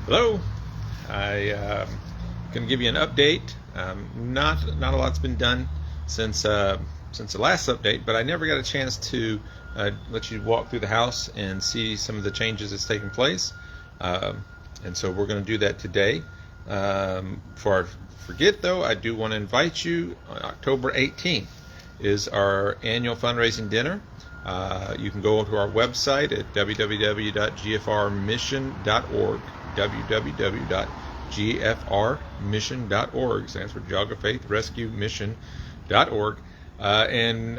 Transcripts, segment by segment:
Hello. I going to give you an update. Not a lot's been done since the last update, but I never got a chance to let you walk through the house and see some of the changes that's taken place. And so we're going to do that today. Before I forget, though, I do want to invite you. On October 18th is our annual fundraising dinner. You can go to our website at www.gfrmission.org. www.gfrmission.org, stands for Geauga Faith Rescue Mission.org, and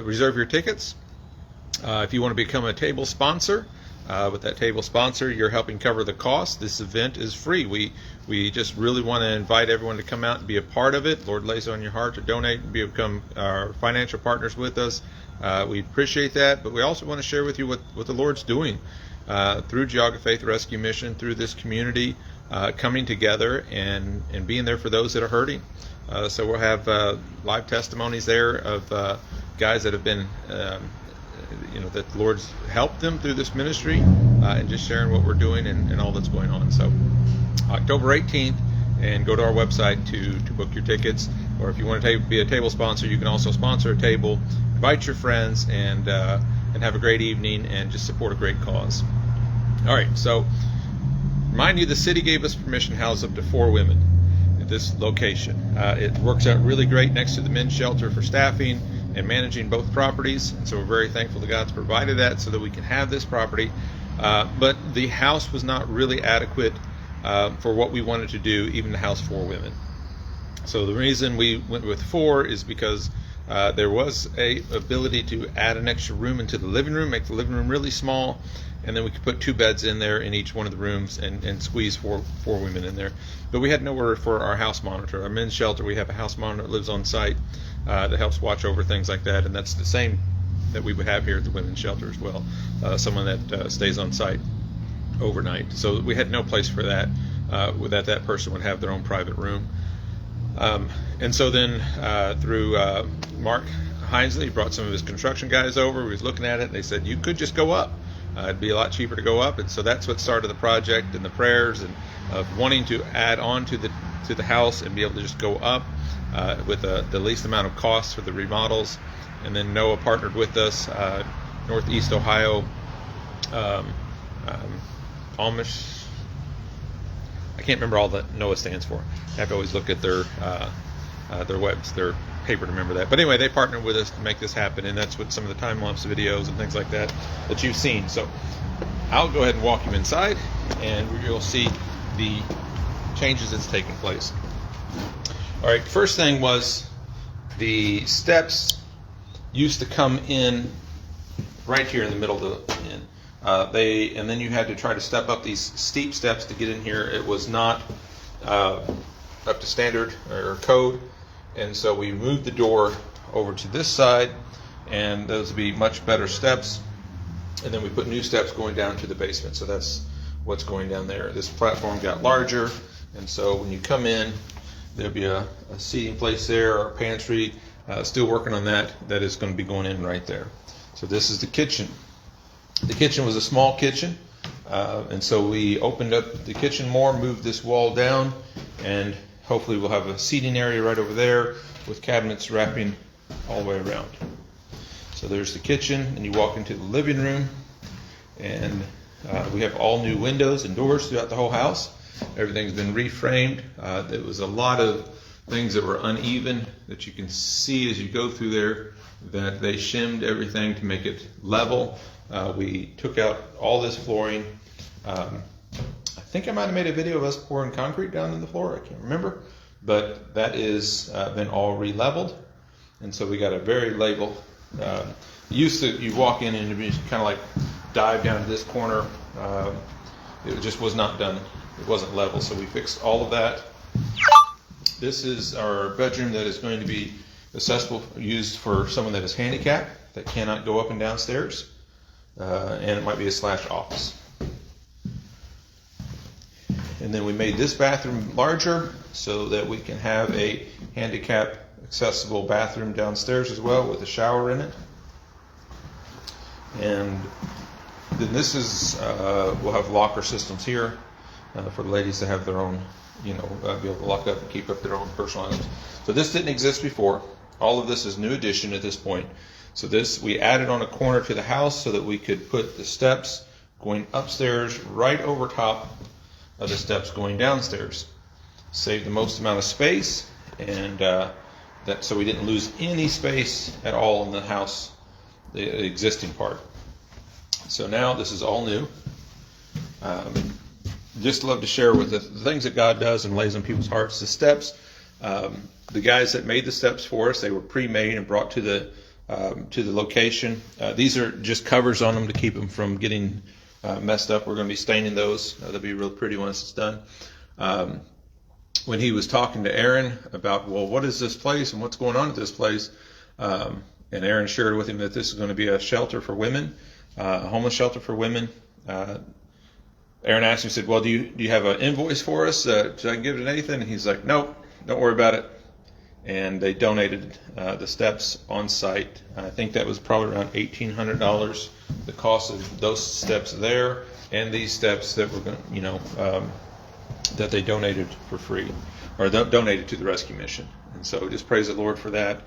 reserve your tickets. If you want to become a table sponsor, with that table sponsor, you're helping cover the cost. This event is free. We just really want to invite everyone to come out and be a part of it. Lord lays on your heart to donate and become our financial partners with us. We appreciate that, but we also want to share with you what the Lord's doing through Geauga Faith Rescue Mission, through this community coming together and being there for those that are hurting. So we'll have live testimonies there of guys that have been, that the Lord's helped them through this ministry, and just sharing what we're doing and all that's going on. So October 18th, and go to our website to book your tickets. Or if you want to be a table sponsor, you can also sponsor a table, invite your friends, and have a great evening and just support a great cause. All right, so remind you, the city gave us permission to house up to 4 women at this location. It works out really great next to the men's shelter for staffing and managing both properties, and so we're very thankful that God's provided that so that we can have this property. But the house was not really adequate for what we wanted to do, even to house 4 women. So the reason we went with 4 is because there was a ability to add an extra room into the living room, make the living room really small, and then we could put 2 beds in there in each one of the rooms and squeeze four women in there. But we had nowhere for our house monitor. Our men's shelter, we have a house monitor that lives on site that helps watch over things like that, and that's the same that we would have here at the women's shelter as well. Someone that stays on site overnight. So we had no place for that, that person would have their own private room. And so then through Mark Hinesley, brought some of his construction guys over. We was looking at it, and they said, you could just go up. It'd be a lot cheaper to go up. And so that's what started the project, and the prayers and of wanting to add on to the house and be able to just go up with the least amount of costs for the remodels. And then Noah partnered with us, Northeast Ohio Amish. I can't remember all that Noah stands for. I have to always look at their paper to remember that. But anyway, they partnered with us to make this happen, and that's what some of the time-lapse videos and things like that you've seen. So I'll go ahead and walk you inside, and you'll see the changes that's taking place. All right, first thing was the steps used to come in right here in the middle of the inn. And then you had to try to step up these steep steps to get in here. It was not up to standard or code, and so we moved the door over to this side, and those would be much better steps. And then we put new steps going down to the basement, so that's what's going down there. This platform got larger, and so when you come in, there'll be a seating place there, or a pantry. Still working on that. That is going to be going in right there. So this is the kitchen. The kitchen was a small kitchen, and so we opened up the kitchen more, moved this wall down, and hopefully we'll have a seating area right over there with cabinets wrapping all the way around. So there's the kitchen, and you walk into the living room, and we have all new windows and doors throughout the whole house. Everything's been reframed. There was a lot of things that were uneven that you can see as you go through there, that they shimmed everything to make it level. We took out all this flooring. I think I might have made a video of us pouring concrete down in the floor. I can't remember, but that is been all re-leveled, and so we got a very level. You walk in and you kind of like dive down to this corner. It just was not done. It wasn't level, so we fixed all of that. This is our bedroom that is going to be accessible, used for someone that is handicapped, that cannot go up and down stairs. And it might be a / office. And then we made this bathroom larger so that we can have a handicap accessible bathroom downstairs as well, with a shower in it. And then this is, we'll have locker systems here. for the ladies to have their own, be able to lock up and keep up their own personal items. So this didn't exist before. All of this is new addition at this point. So this we added on a corner to the house so that we could put the steps going upstairs right over top of the steps going downstairs. Save the most amount of space, and that so we didn't lose any space at all in the house, the existing part. So now this is all new. Just love to share with the things that God does and lays on people's hearts. The steps, the guys that made the steps for us, they were pre-made and brought to the location. These are just covers on them to keep them from getting messed up. We're going to be staining those. They'll be real pretty once it's done. When he was talking to Aaron about, well, what is this place and what's going on at this place, and Aaron shared with him that this is going to be a shelter for women, a homeless shelter for women. Aaron asked him, he said, well, do you have an invoice for us? So I can give it to Nathan? And he's like, nope, don't worry about it. And they donated the steps on site. I think that was probably around $1,800, the cost of those steps there and these steps that were going, that they donated for free, or donated to the rescue mission. And so just praise the Lord for that.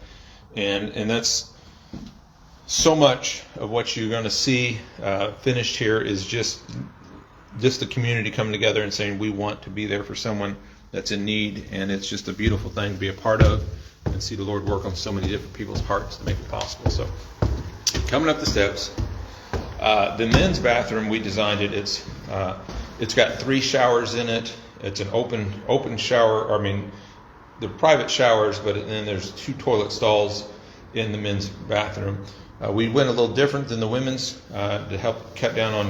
And that's so much of what you're going to see finished here is just the community coming together and saying we want to be there for someone that's in need, and it's just a beautiful thing to be a part of and see the Lord work on so many different people's hearts to make it possible. So coming up the steps, the men's bathroom, we designed it. It's got 3 showers in it. It's an open shower. They're private showers, but then there's 2 toilet stalls in the men's bathroom. We went a little different than the women's to help cut down on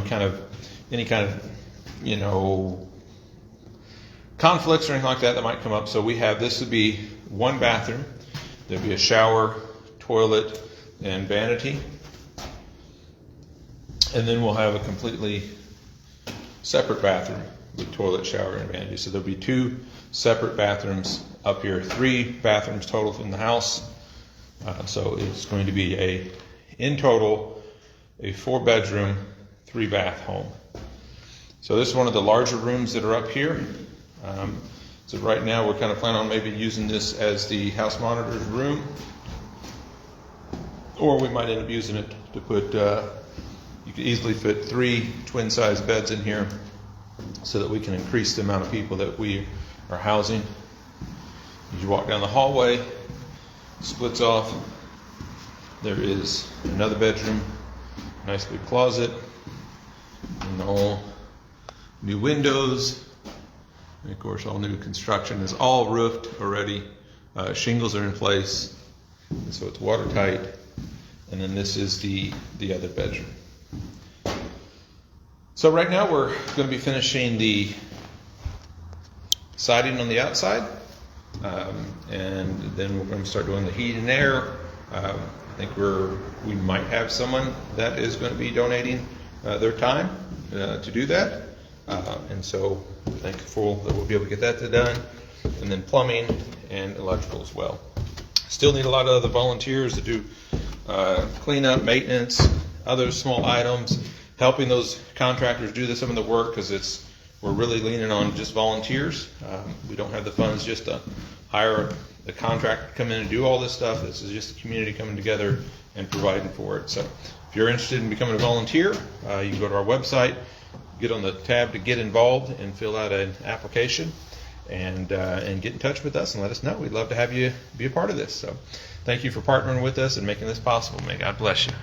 any kind of conflicts or anything like that might come up. So this would be 1 bathroom. There'd be a shower, toilet, and vanity. And then we'll have a completely separate bathroom with toilet, shower, and vanity. So there'll be 2 separate bathrooms up here, 3 bathrooms total in the house. So it's going to be in total, a 4-bedroom, 3-bath home. So this is one of the larger rooms that are up here. So right now we're kind of planning on maybe using this as the house monitor's room, or we might end up using it to put, you could easily fit 3 twin-sized beds in here so that we can increase the amount of people that we are housing. As you walk down the hallway, splits off. There is another bedroom, nice big closet, and all new windows. And of course, all new construction is all roofed already. Shingles are in place, and so it's watertight. And then this is the other bedroom. So right now we're going to be finishing the siding on the outside, and then we're going to start doing the heat and air. I think we might have someone that is going to be donating their time to do that. And so thankful that we'll be able to get that done. And then plumbing and electrical as well. Still need a lot of other volunteers to do cleanup, maintenance, other small items, helping those contractors do some of the work, because we're really leaning on just volunteers. We don't have the funds just to hire the contractor to come in and do all this stuff. This is just the community coming together and providing for it. So if you're interested in becoming a volunteer, you can go to our website, get on the tab to get involved and fill out an application, and get in touch with us and let us know. We'd love to have you be a part of this. So thank you for partnering with us and making this possible. May God bless you.